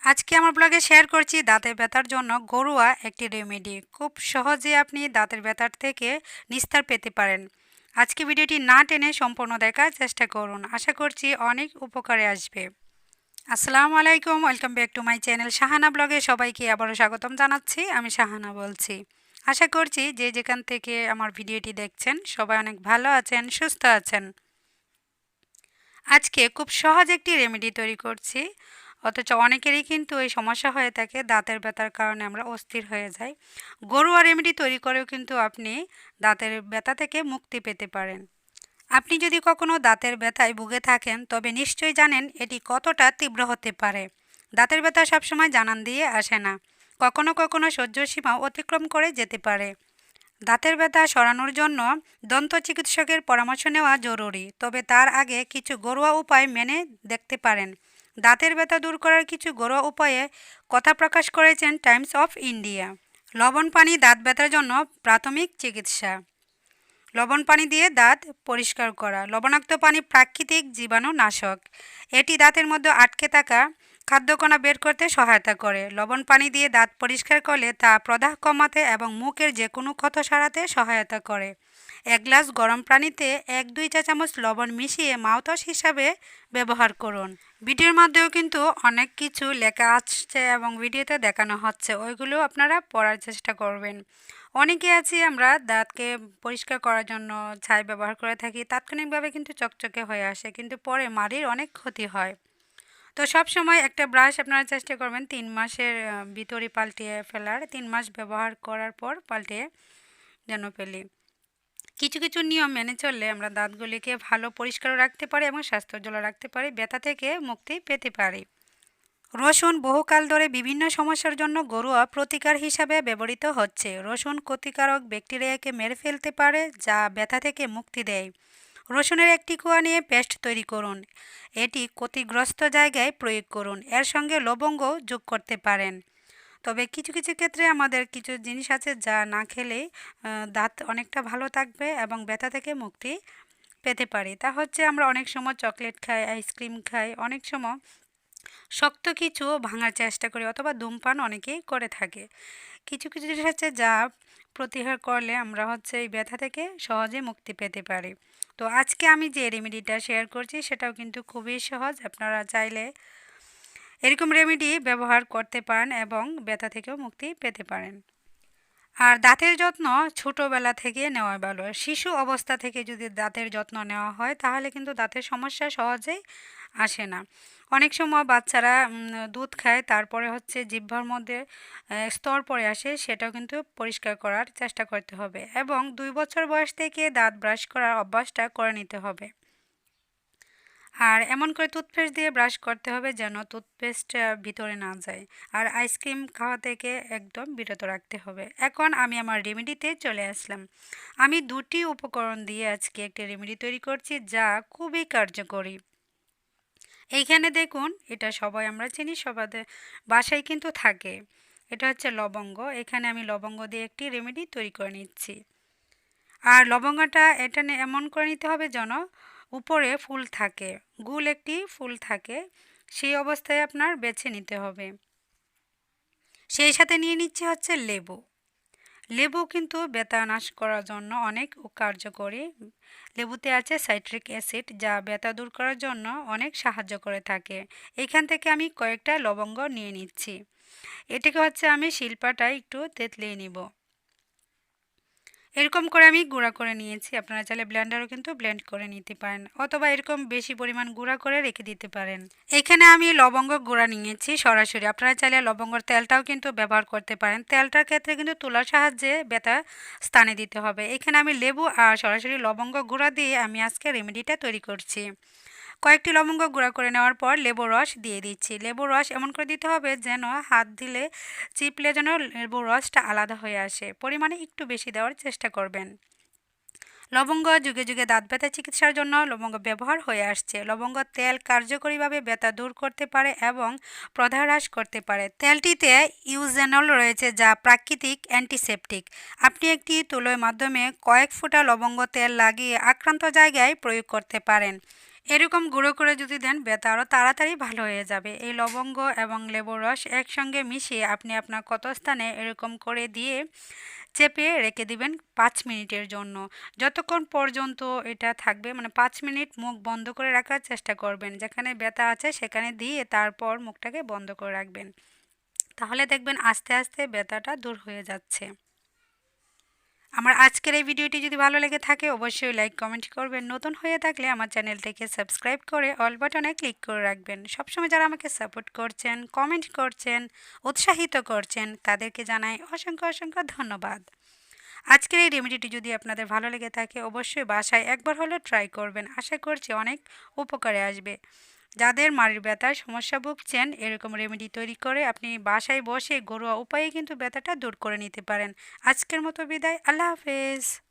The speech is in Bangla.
আজকে আমার ব্লগে শেয়ার করছি দাঁতের ব্যথার জন্য ঘরোয়া একটি রেমেডি। খুব সহজে আপনি দাঁতের ব্যথার থেকে নিস্তার পেতে পারেন। আজকে ভিডিওটি না টেনে সম্পূর্ণ দেখার চেষ্টা করুন। আশা করছি অনেক উপকারে আসবে। আসসালামু আলাইকুম, welcome back to my channel Shahana ব্লগে সবাইকে আবারও স্বাগতম জানাচ্ছি। আমি শাহানা বলছি। আশা করছি যে যেখান থেকে আমার ভিডিওটি দেখছেন সবাই অনেক ভালো আছেন, সুস্থ আছেন। আজকে খুব সহজ একটি রেমেডি তৈরি করছি, অথচ অনেকেরই কিন্তু এই সমস্যা হয়ে থাকে। দাঁতের ব্যথার কারণে আমরা অস্থির হয়ে যাই। ঘরোয়া রেমেডি তৈরি করেও কিন্তু আপনি দাঁতের ব্যথা থেকে মুক্তি পেতে পারেন। আপনি যদি কখনো দাঁতের ব্যথায় ভুগে থাকেন তবে নিশ্চয়ই জানেন এটি কতটা তীব্র হতে পারে। দাঁতের ব্যথা সবসময় জানান দিয়ে আসে না, কখনো কখনো সহ্য সীমা অতিক্রম করে যেতে পারে। দাঁতের ব্যথা সরানোর জন্য দন্ত চিকিৎসকের পরামর্শ নেওয়া জরুরি, তবে তার আগে কিছু ঘরোয়া উপায় মেনে দেখতে পারেন। দাঁতের ব্যথা দূর করার কিছু ঘরোয়া উপায়ে কথা প্রকাশ করেছেন টাইমস অফ ইন্ডিয়া। লবণ পানি দাঁত ব্যথার জন্য প্রাথমিক চিকিৎসা। লবণ পানি দিয়ে দাঁত পরিষ্কার করা। লবণাক্ত পানি প্রাকৃতিক জীবাণুনাশক। এটি দাঁতের মধ্যে আটকে থাকা খাদ্যকণা বের করতে সহায়তা করে। লবণ পানি দিয়ে দাঁত পরিষ্কার করলে তা প্রদাহ কমাতে এবং মুখের যে কোনো ক্ষত সারাতে সহায়তা করে। এক গ্লাস গরম পানিতে 1-2 চা চামচ লবণ মিশিয়ে মাউথওয়াশ হিসাবে ব্যবহার করুন। ভিডিওর মধ্যেও কিন্তু অনেক কিছু লেখা আসছে এবং ভিডিওতে দেখানো হচ্ছে, ওইগুলো আপনারা পড়ার চেষ্টা করবেন। অনেকে আছি আমরা দাঁতকে পরিষ্কার করার জন্য ছাই ব্যবহার করে থাকি, তাৎক্ষণিকভাবে কিন্তু চকচকে হয়ে আসে, কিন্তু পরে মাড়ির অনেক ক্ষতি হয়। তো সব সময় একটা ব্রাশ আপনারা চেষ্টা করবেন 3 মাসের ভিতরে পাল্টিয়ে ফেলার। 3 মাস ব্যবহার করার পর পাল্টিয়ে যেন ফেলি। কিছু কিছু নিয়ম মেনে চললে আমরা দাঁতগুলিকে ভালো পরিষ্কার রাখতে পারি এবং স্বাস্থ্যোজ্জ্বল রাখতে পারি, ব্যথা থেকে মুক্তি পেতে পারি। রসুন বহুকাল ধরে বিভিন্ন সমস্যার জন্য ঘরোয়া প্রতিকার হিসাবে ব্যবহৃত হচ্ছে। রসুন ক্ষতিকারক ব্যাকটেরিয়াকে মেরে ফেলতে পারে, যা ব্যথা থেকে মুক্তি দেয়। রসুনের একটি কোয়া নিয়ে পেস্ট তৈরি করুন। এটি ক্ষতিগ্রস্ত জায়গায় প্রয়োগ করুন। এর সঙ্গে লবঙ্গ যোগ করতে পারেন। তবে কিছু কিছু ক্ষেত্রে আমাদের কিছু জিনিস আছে যা না খেলেই দাঁত অনেকটা ভালো থাকবে এবং ব্যথা থেকে মুক্তি পেতে পারি। তা হচ্ছে আমরা অনেক সময় চকলেট খাই, আইসক্রিম খাই, অনেক সময় শক্ত কিছু ভাঙার চেষ্টা করি, অথবা ধূমপান অনেকেই করে থাকে। কিছু কিছু জিনিস আছে যা প্রতিকার করলে আমরা হচ্ছে এই ব্যথা থেকে সহজে মুক্তি পেতে পারি। তো আজকে আমি যে রেমেডিটা শেয়ার করছি সেটাও কিন্তু খুবই সহজ। আপনারা চাইলে এরকম রেমেডি ব্যবহার করতে পারেন এবং ব্যথা থেকেও মুক্তি পেতে পারেন। আর দাঁতের যত্ন ছোটোবেলা থেকে নেওয়া ভালো। শিশু অবস্থা থেকে যদি দাঁতের যত্ন নেওয়া হয় তাহলে কিন্তু দাঁতের সমস্যা সহজেই আসে না। অনেক সময় বাচ্চারা দুধ খায়, তারপরে হচ্ছে জিহ্বার মধ্যে স্তর পড়ে আসে, সেটাও কিন্তু পরিষ্কার করার চেষ্টা করতে হবে এবং 2 বছর বয়স থেকে দাঁত ব্রাশ করার অভ্যাসটা করে নিতে হবে। আর এমন করে টুথপেস্ট দিয়ে ব্রাশ করতে হবে যেন টুথপেস্ট ভিতরে না যায়। আর আইসক্রিম খাওয়া থেকে একদম বিরত রাখতে হবে। এখন আমি আমার রেমেডিতে চলে আসলাম। আমি 2টি উপকরণ দিয়ে আজকে একটি রেমেডি তৈরি করছি যা খুবই কার্যকরী। এইখানে দেখুন, এটা সবাই আমরা চিনি, সবাদের বাসায় কিন্তু থাকে। এটা হচ্ছে লবঙ্গ। এখানে আমি লবঙ্গ দিয়ে একটি রেমেডি তৈরি করে নিচ্ছি। আর লবঙ্গটা এটা এমন করে নিতে হবে যেন উপরে ফুল থাকে, গোল একটি ফুল থাকে, সেই অবস্থায় আপনার বেছে নিতে হবে। সেই সাথে নিয়ে নিচ্ছি হচ্ছে লেবু। লেবু কিন্তু ব্যথা নাশ করার জন্য অনেক কার্যকরী। লেবুতে আছে সাইট্রিক অ্যাসিড, যা ব্যথা দূর করার জন্য অনেক সাহায্য করে থাকে। এখান থেকে আমি কয়েকটা লবঙ্গ নিয়ে নিচ্ছি। এটাকে হচ্ছে আমি শিলপাটায় একটু থেতলিয়ে নিব। এরকম করে আমি গুঁড়া করে নিয়েছি। আপনারা চাইলে ব্লেন্ডারও কিন্তু ব্লেন্ড করে নিতে পারেন, অথবা এরকম বেশি পরিমাণ গুঁড়া করে রেখে দিতে পারেন। এখানে আমি লবঙ্গ গুঁড়া নিয়েছি সরাসরি। আপনারা চাইলে লবঙ্গর তেলটাও কিন্তু ব্যবহার করতে পারেন। তেলটার ক্ষেত্রে কিন্তু তুলার সাহায্যে ব্যথা স্থানে দিতে হবে। এখানে আমি লেবু আর সরাসরি লবঙ্গ গুঁড়া দিয়ে আমি আজকে রেমেডিটা তৈরি করছি। কয়েকটি লবঙ্গ গুঁড়া করে নেওয়ার পর লেবুর রস দিয়ে দিচ্ছি। লেবুর রস এমন করে দিতে হবে যেন হাত দিলে চিপলে যেন লেবুর রসটা আলাদা হয়ে আসে। পরিমাণে একটু বেশি দেওয়ার চেষ্টা করবেন। লবঙ্গ যুগে যুগে দাঁত ব্যথা চিকিৎসার জন্য লবঙ্গ ব্যবহার হয়ে আসছে। লবঙ্গ তেল কার্যকরীভাবে ব্যথা দূর করতে পারে এবং প্রদাহ হ্রাস করতে পারে। তেলটিতে ইউজেনল রয়েছে, যা প্রাকৃতিক অ্যান্টিসেপটিক। আপনি একটি তুলোর মাধ্যমে কয়েক ফোঁটা লবঙ্গ তেল লাগিয়ে আক্রান্ত জায়গায় প্রয়োগ করতে পারেন। এরকম গুঁড়ো করে যদি দেন ব্যথা আরও তাড়াতাড়ি ভালো হয়ে যাবে। এই লবঙ্গ এবং লেবুর রস একসঙ্গে মিশিয়ে আপনি আপনার ক্ষতস্থানে এরকম করে দিয়ে চেপে রেখে দিবেন ৫ মিনিটের জন্য। যতক্ষণ পর্যন্ত এটা থাকবে মানে ৫ মিনিট মুখ বন্ধ করে রাখার চেষ্টা করবেন। যেখানে ব্যথা আছে সেখানে দিয়ে তারপর মুখটাকে বন্ধ করে রাখবেন। তাহলে দেখবেন আস্তে আস্তে ব্যথাটা দূর হয়ে যাচ্ছে। আমার আজকের এই ভিডিওটি যদি ভালো লেগে থাকে অবশ্যই লাইক কমেন্ট করবেন। নতুন হয়ে থাকলে আমার চ্যানেলটিকে সাবস্ক্রাইব করে অল বাটনে ক্লিক করে রাখবেন। সবসময় যারা আমাকে সাপোর্ট করছেন, কমেন্ট করছেন, উৎসাহিত করছেন তাদেরকে জানাই অসংখ্য অসংখ্য ধন্যবাদ। আজকের এই রেমেডিটি যদি আপনাদের ভালো লেগে থাকে অবশ্যই বাসায় একবার হলেও ট্রাই করবেন। আশা করছি অনেক উপকারে আসবে। যাদের মাড়ির ব্যথার সমস্যা ভুগছেন এরকম রেমেডি তৈরি করে আপনি বাসায় বসে ঘরোয়া উপায়ে কিন্তু ব্যথাটা দূর করে নিতে পারেন। আজকের মতো বিদায়। আল্লাহ হাফেজ।